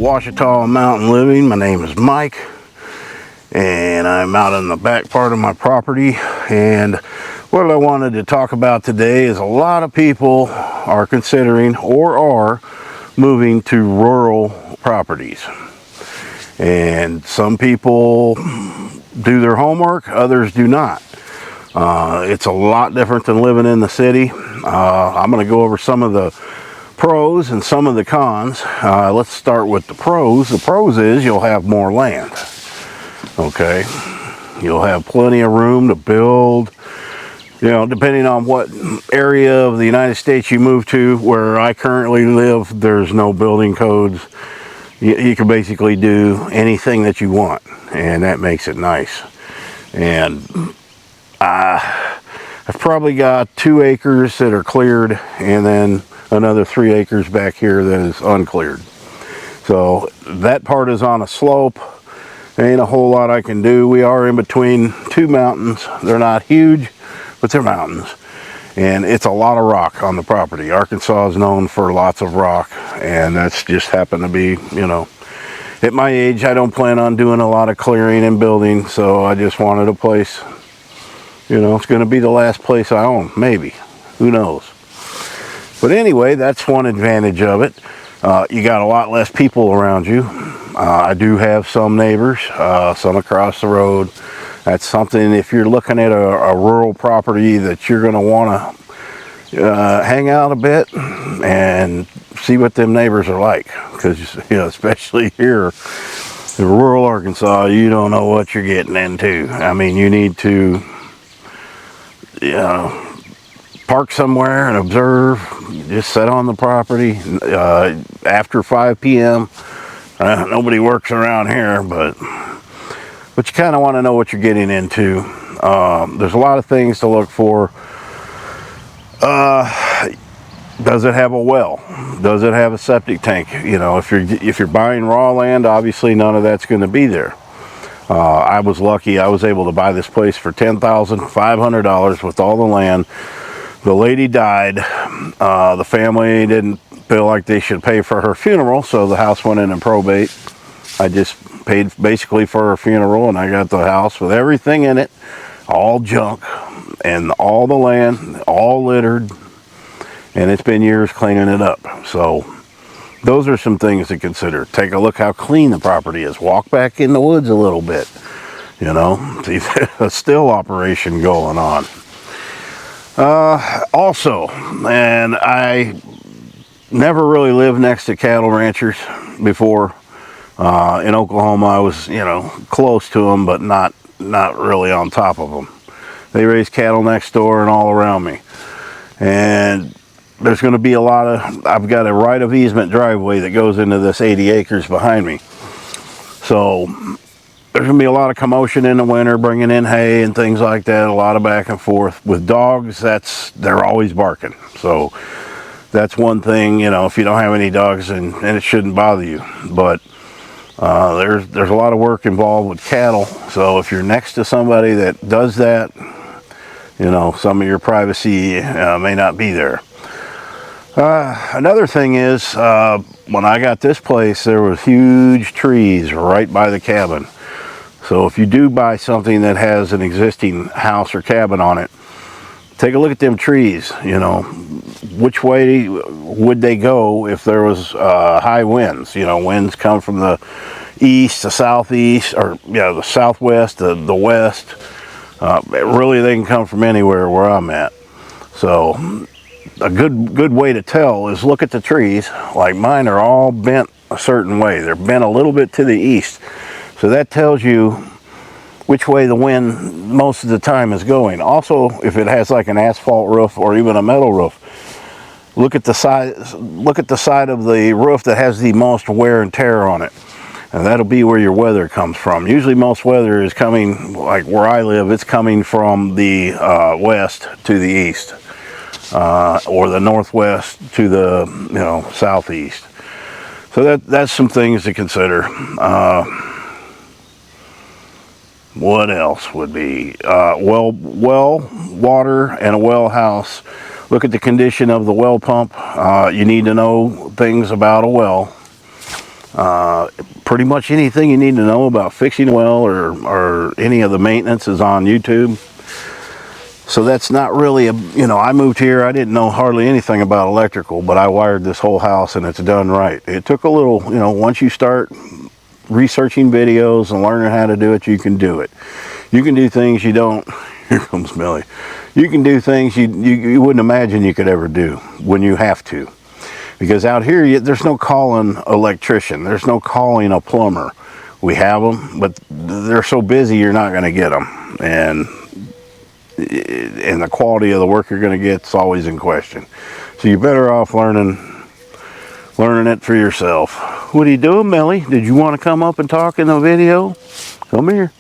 Ouachita Mountain Living. My name is Mike, and I'm out in the back part of my property. And what I wanted to talk about today is a lot of people are considering or are moving to rural properties. And some people do their homework, others do not. It's a lot different than living in the city. I'm going to go over some of the pros and some of the cons. Let's start with the pros. The pros is you'll have more land. Okay, you'll have plenty of room to build. You know, depending on what area of the United States you move to. Where I currently live, there's no building codes. You can basically do anything that you want, and that makes it nice. And I've probably got 2 acres that are cleared, and then another 3 acres back here that is uncleared. So that part is on a slope. There ain't a whole lot I can do. We are in between 2 mountains. They're not huge, but they're mountains. And it's a lot of rock on the property. Arkansas is known for lots of rock, and that's just happened to be, you know, at my age, I don't plan on doing a lot of clearing and building, so I just wanted a place, you know, it's going to be the last place I own, maybe. Who knows? But anyway, that's one advantage of it. You got a lot less people around you. I do have some neighbors, some across the road. That's something, if you're looking at a rural property, that you're going to want to hang out a bit and see what them neighbors are like. Because, you know, especially here in rural Arkansas, you don't know what you're getting into. I mean, you need to, you know, park somewhere and observe. Just sit on the property. After 5 p.m., nobody works around here, but you kind of want to know what you're getting into. There's a lot of things to look for. Does it have a well? Does it have a septic tank? You know, if you're buying raw land, obviously none of that's going to be there. I was lucky. I was able to buy this place for $10,500 with all the land. The lady died. The family didn't feel like they should pay for her funeral, so the house went in probate. I just paid basically for her funeral, and I got the house with everything in it, all junk, and all the land, all littered, and it's been years cleaning it up. So those are some things to consider. Take a look how clean the property is. Walk back in the woods a little bit, you know, see if there's a still operation going on. Also, and I never really lived next to cattle ranchers before. In Oklahoma, I was, you know, close to them, but not really on top of them. They raise cattle next door and all around me. And there's going to be a lot of, I've got a right of easement driveway that goes into this 80 acres behind me. So there's going to be a lot of commotion in the winter, bringing in hay and things like that, a lot of back and forth. With dogs, they're always barking. So that's one thing, you know, if you don't have any dogs, and it shouldn't bother you. But there's a lot of work involved with cattle, so if you're next to somebody that does that, you know, some of your privacy may not be there. Another thing is, when I got this place, there was huge trees right by the cabin. So if you do buy something that has an existing house or cabin on it, take a look at them trees. You know, which way would they go if there was high winds? You know, winds come from the east, the southeast, or the southwest, the west. Really, they can come from anywhere where I'm at. So a good way to tell is look at the trees. Like mine are all bent a certain way. They're bent a little bit to the east. So that tells you which way the wind most of the time is going. Also, if it has like an asphalt roof or even a metal roof, look at the side of the roof that has the most wear and tear on it, and that'll be where your weather comes from. Usually most weather is coming, like where I live, it's coming from the west to the east, or the northwest to the, you know, southeast. So that's some things to consider. What else would be? Well, water and a well house. Look at the condition of the well pump. You need to know things about a well. Pretty much anything you need to know about fixing a well or any of the maintenance is on YouTube. So that's not really a, you know, I moved here, I didn't know hardly anything about electrical, but I wired this whole house and it's done right. It took a little, you know, once you start researching videos and learning how to do it, you can do it. You can do things you don't, here comes Millie. You can do things you wouldn't imagine you could ever do when you have to. Because out here, there's no calling electrician. There's no calling a plumber. We have them, but they're so busy you're not going to get them. And the quality of the work you're going to get is always in question. So you're better off learning it for yourself. What are you doing, Millie? Did you want to come up and talk in the video? Come here.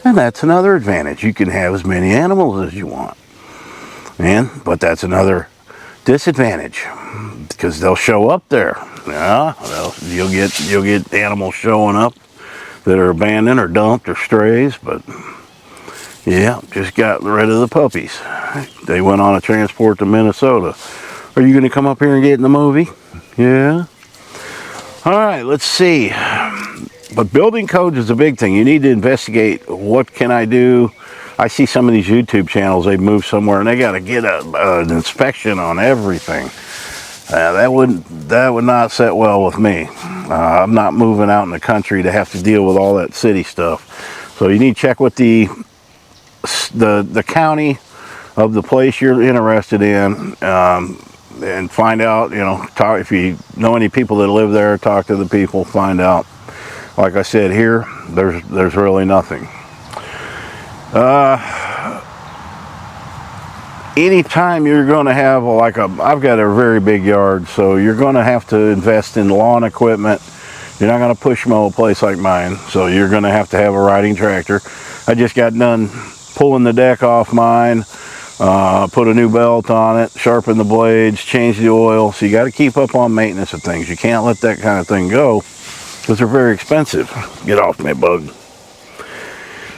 And that's another advantage. You can have as many animals as you want. But that's another disadvantage, because they'll show up there. Yeah, you'll get animals showing up that are abandoned or dumped or strays, but yeah, just got rid of the puppies. They went on a transport to Minnesota. Are you going to come up here and get in the movie? Yeah. All right, let's see. But building codes is a big thing. You need to investigate, what can I do? I see some of these YouTube channels, they move somewhere and they got to get an inspection on everything. That would not set well with me. I'm not moving out in the country to have to deal with all that city stuff. So you need to check with the county of the place you're interested in, and find out, you know, if you know any people that live there, talk to the people, find out. Like I said, here, there's really nothing. Anytime you're going to have I've got a very big yard, so you're going to have to invest in lawn equipment. You're not going to push mow a place like mine, so you're going to have a riding tractor. I just got done pulling the deck off mine, put a new belt on it, sharpen the blades, change the oil. So you got to keep up on maintenance of things. You can't let that kind of thing go, because they're very expensive. Get off me, bug.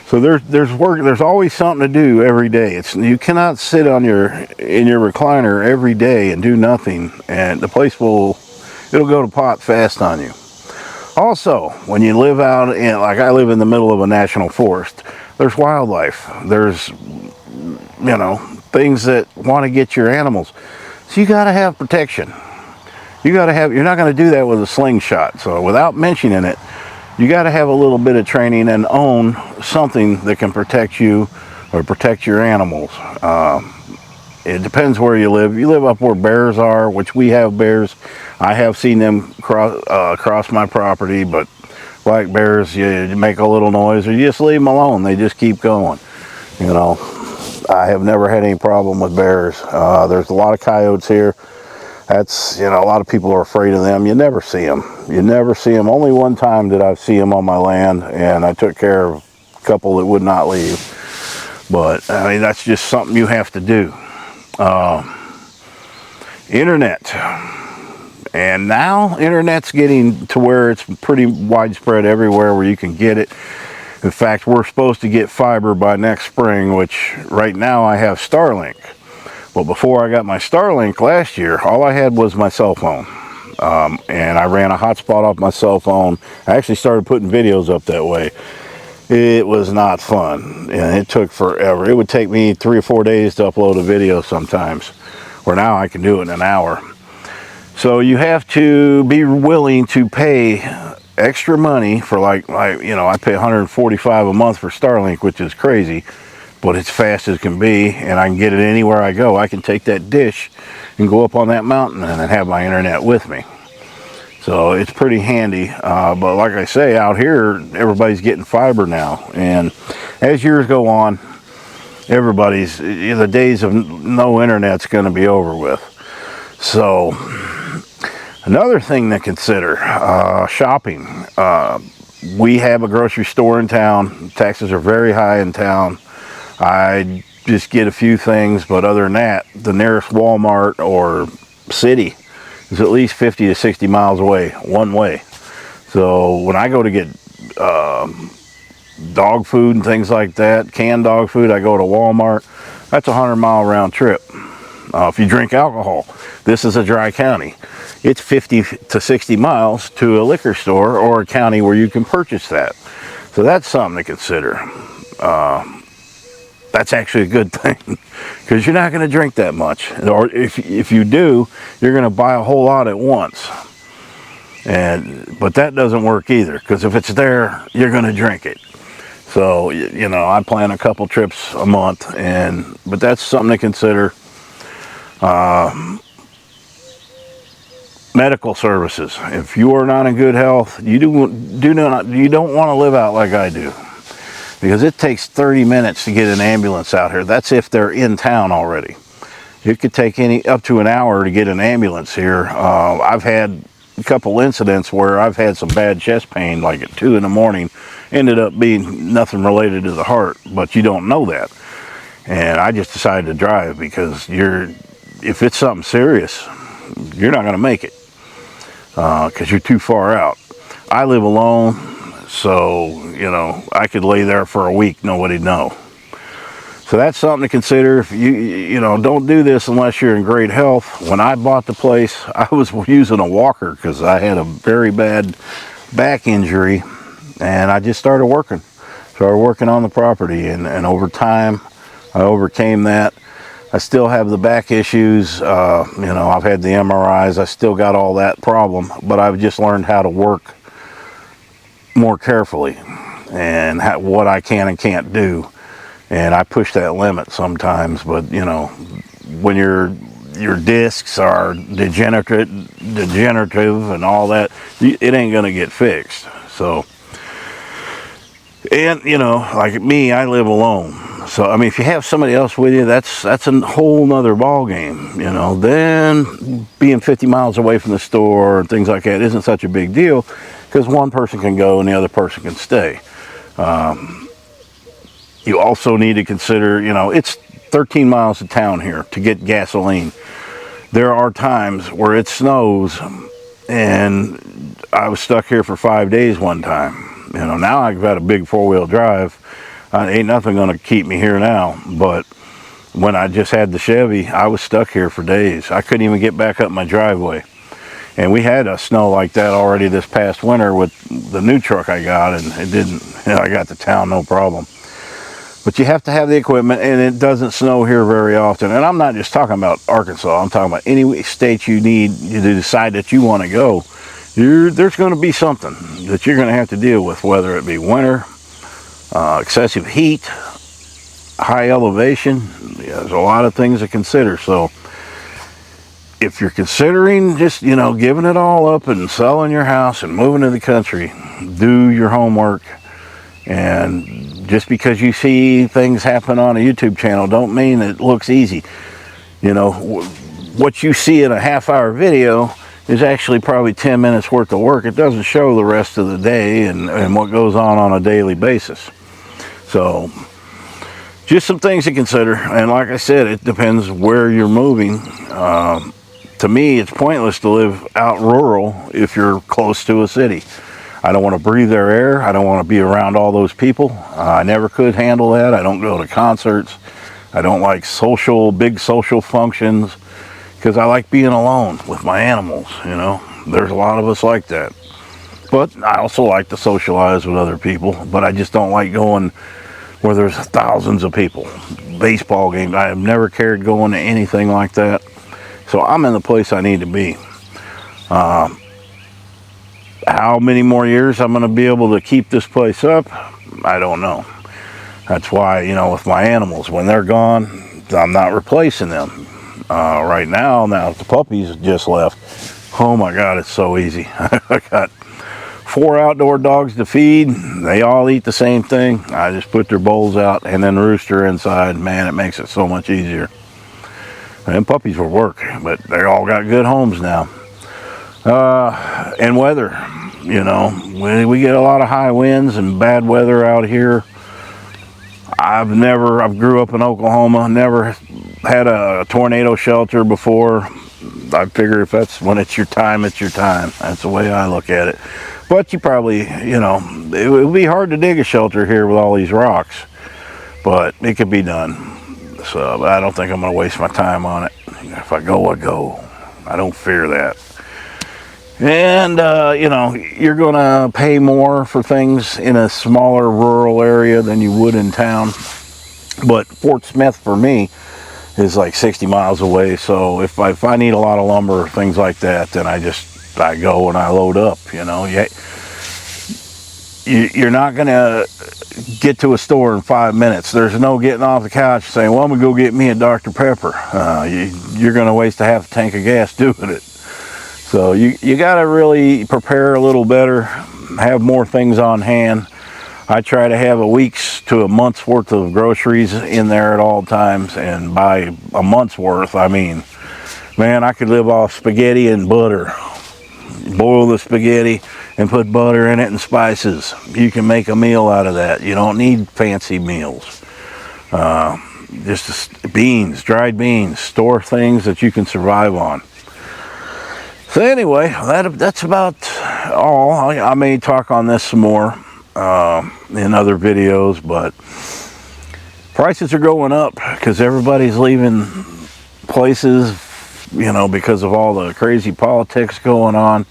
So there's work. There's always something to do every day. You cannot sit in your recliner every day and do nothing, and the place it'll go to pot fast on you. Also, when you live out in, like I live in the middle of a national forest, there's wildlife. There's, you know, things that want to get your animals. So you got to have protection. You're not going to do that with a slingshot. So without mentioning it, you got to have a little bit of training and own something that can protect you or protect your animals. It depends where you live. You live up where bears are, which we have bears. I have seen them cross my property, but black bears, you make a little noise or you just leave them alone. They just keep going. You know, I have never had any problem with bears. There's a lot of coyotes here. That's, you know, a lot of people are afraid of them. You never see them. You never see them. Only one time did I see them on my land, and I took care of a couple that would not leave. But, I mean, that's just something you have to do. Internet. And now, internet's getting to where it's pretty widespread everywhere where you can get it. In fact, we're supposed to get fiber by next spring, which right now I have Starlink. Well, before I got my Starlink last year, all I had was my cell phone. And I ran a hotspot off my cell phone. I actually started putting videos up that way. It was not fun, and it took forever. It would take me 3 or 4 days to upload a video sometimes, where now I can do it in an hour. So you have to be willing to pay extra money for you know, I pay $145 a month for Starlink, which is crazy. But it's fast as can be, and I can get it anywhere I go. I can take that dish and go up on that mountain and have my internet with me. So it's pretty handy. But like I say, out here, everybody's getting fiber now. And as years go on, the days of no internet's going to be over with. So another thing to consider, shopping. We have a grocery store in town. Taxes are very high in town. I just get a few things, but other than that, the nearest Walmart or city is at least 50 to 60 miles away, one way. So when I go to get dog food and things like that, canned dog food, I go to Walmart. That's a 100-mile round trip. If you drink alcohol, this is a dry county. It's 50 to 60 miles to a liquor store or a county where you can purchase that. So that's something to consider. That's actually a good thing, because you're not going to drink that much. Or if you do, you're going to buy a whole lot at once. But that doesn't work either, because if it's there, you're going to drink it. So, you know, I plan a couple trips a month, but that's something to consider. Medical services. If you are not in good health, you don't want to live out like I do, because it takes 30 minutes to get an ambulance out here. That's if they're in town already. It could take up to an hour to get an ambulance here. I've had a couple incidents where I've had some bad chest pain, like at 2 in the morning, ended up being nothing related to the heart, but you don't know that. And I just decided to drive, because if it's something serious, you're not going to make it, because you're too far out. I live alone, so, you know, I could lay there for a week, nobody'd know. So that's something to consider. If you know, don't do this unless you're in great health. When I bought the place, I was using a walker because I had a very bad back injury, and I just started working on the property, and over time I overcame that. I still have the back issues. You know, I've had the MRIs. I still got all that problem, but I've just learned how to work more carefully and what I can and can't do. And I push that limit sometimes, but you know, when your discs are degenerative and all that, it ain't gonna get fixed. So, and you know, like me, I live alone. So I mean, if you have somebody else with you, that's a whole nother ball game. You know, then being 50 miles away from the store and things like that isn't such a big deal, because one person can go and the other person can stay. You also need to consider, you know, it's 13 miles to town here to get gasoline. There are times where it snows, and I was stuck here for 5 days one time. You know, now I've got a big 4-wheel drive. Ain't nothing going to keep me here now. But when I just had the Chevy, I was stuck here for days. I couldn't even get back up my driveway. And we had a snow like that already this past winter with the new truck I got, and it didn't, you know, I got to town no problem. But you have to have the equipment, and it doesn't snow here very often. And I'm not just talking about Arkansas. I'm talking about any state you decide that you want to go. There's going to be something that you're going to have to deal with, whether it be winter, excessive heat, high elevation. Yeah, there's a lot of things to consider. So if you're considering just, you know, giving it all up and selling your house and moving to the country, do your homework. And just because you see things happen on a YouTube channel don't mean it looks easy. You know, what you see in a half-hour video is actually probably 10 minutes worth of work. It doesn't show the rest of the day and what goes on a daily basis. So just some things to consider. And like I said, it depends where you're moving. To me, it's pointless to live out rural if you're close to a city. I don't want to breathe their air. I don't want to be around all those people. I never could handle that. I don't go to concerts. I don't like big social functions, because I like being alone with my animals, you know. There's a lot of us like that. But I also like to socialize with other people, but I just don't like going where there's thousands of people. Baseball games, I have never cared going to anything like that. So I'm in the place I need to be. How many more years I'm going to be able to keep this place up, I don't know. That's why, you know, with my animals, when they're gone, I'm not replacing them. Right now the puppies just left. Oh my God, it's so easy. I got 4 outdoor dogs to feed. They all eat the same thing. I just put their bowls out and then rooster inside. Man, it makes it so much easier. And puppies will work, but they all got good homes now. And weather, you know, we get a lot of high winds and bad weather out here. I grew up in Oklahoma, never had a tornado shelter before. I figure if that's when it's your time, it's your time. That's the way I look at it. But you probably, you know, it would be hard to dig a shelter here with all these rocks, but it could be done. So I don't think I'm going to waste my time on it. If I go, I go. I don't fear that. And, you know, you're going to pay more for things in a smaller rural area than you would in town. But Fort Smith, for me, is like 60 miles away. So if I need a lot of lumber, things like that, then I go and I load up, you know. You're not going to get to a store in 5 minutes. There's no getting off the couch and saying, well, I'm going to go get me a Dr. Pepper. You're going to waste a half a tank of gas doing it. So you got to really prepare a little better, have more things on hand. I try to have a week's to a month's worth of groceries in there at all times, and by a month's worth, I mean, man, I could live off spaghetti and butter. Boil the spaghetti and put butter in it and spices. You can make a meal out of that. You don't need fancy meals. Just beans, dried beans, store things that you can survive on. So anyway, that's about all. I may talk on this some more in other videos, but prices are going up because everybody's leaving places, you know, because of all the crazy politics going on.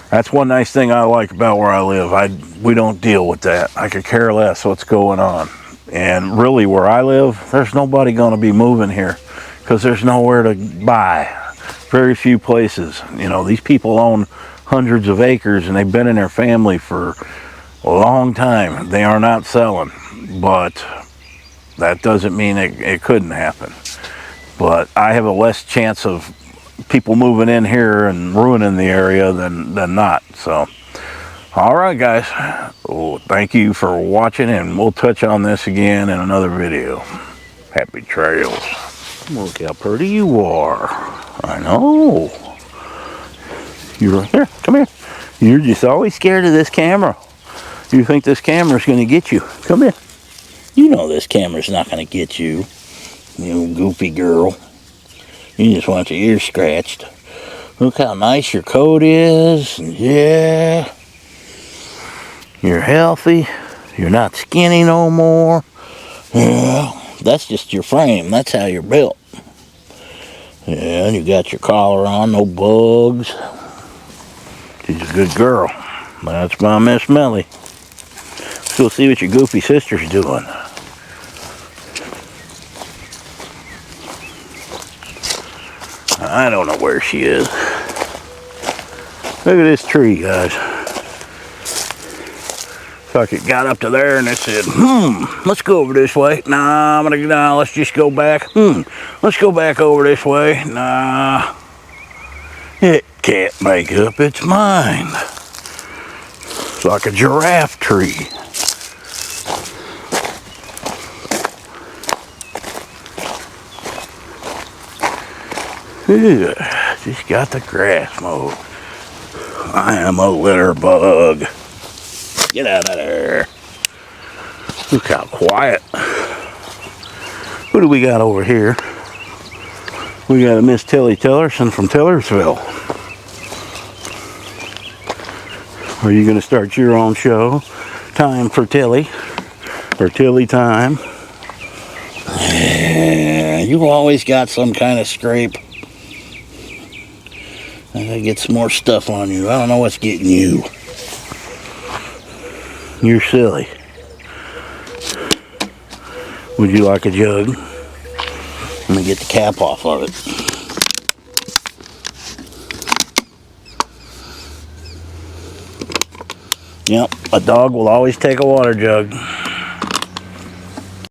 That's one nice thing I like about where I live. We don't deal with that. I could care less what's going on. And really, where I live, there's nobody going to be moving here because there's nowhere to buy. Very few places. You know, these people own hundreds of acres and they've been in their family for a long time. They are not selling, but that doesn't mean it couldn't happen. But I have a less chance of people moving in here and ruining the area than not. So, all right, guys. Well, thank you for watching, and we'll touch on this again in another video. Happy trails. Look how pretty you are. I know. You're here. Come here. You're just always scared of this camera. You think this camera's going to get you. Come here. You know this camera's not going to get you. You goofy girl. You just want your ears scratched. Look how nice your coat is. Yeah. You're healthy. You're not skinny no more. Yeah. That's just your frame. That's how you're built. Yeah, and you got your collar on. No bugs. She's a good girl. That's my Miss Melly. Let's go see what your goofy sister's doing. I don't know where she is. Look at this tree, guys. Like it got up to there and it said, let's go over this way. Nah, let's just go back. Let's go back over this way. Nah. It can't make up its mind. It's like a giraffe tree. Yeah, just got the grass mowed. I am a litter bug. Get out of there. Look how quiet. What do we got over here? We got a Miss Tilly Tillerson from Tillersville. Are you going to start your own show? Time for Tilly. Or Tilly time. Yeah, you always got some kind of scrape. I gotta get some more stuff on you. I don't know what's getting you. You're silly. Would you like a jug? Let me get the cap off of it. Yep, a dog will always take a water jug.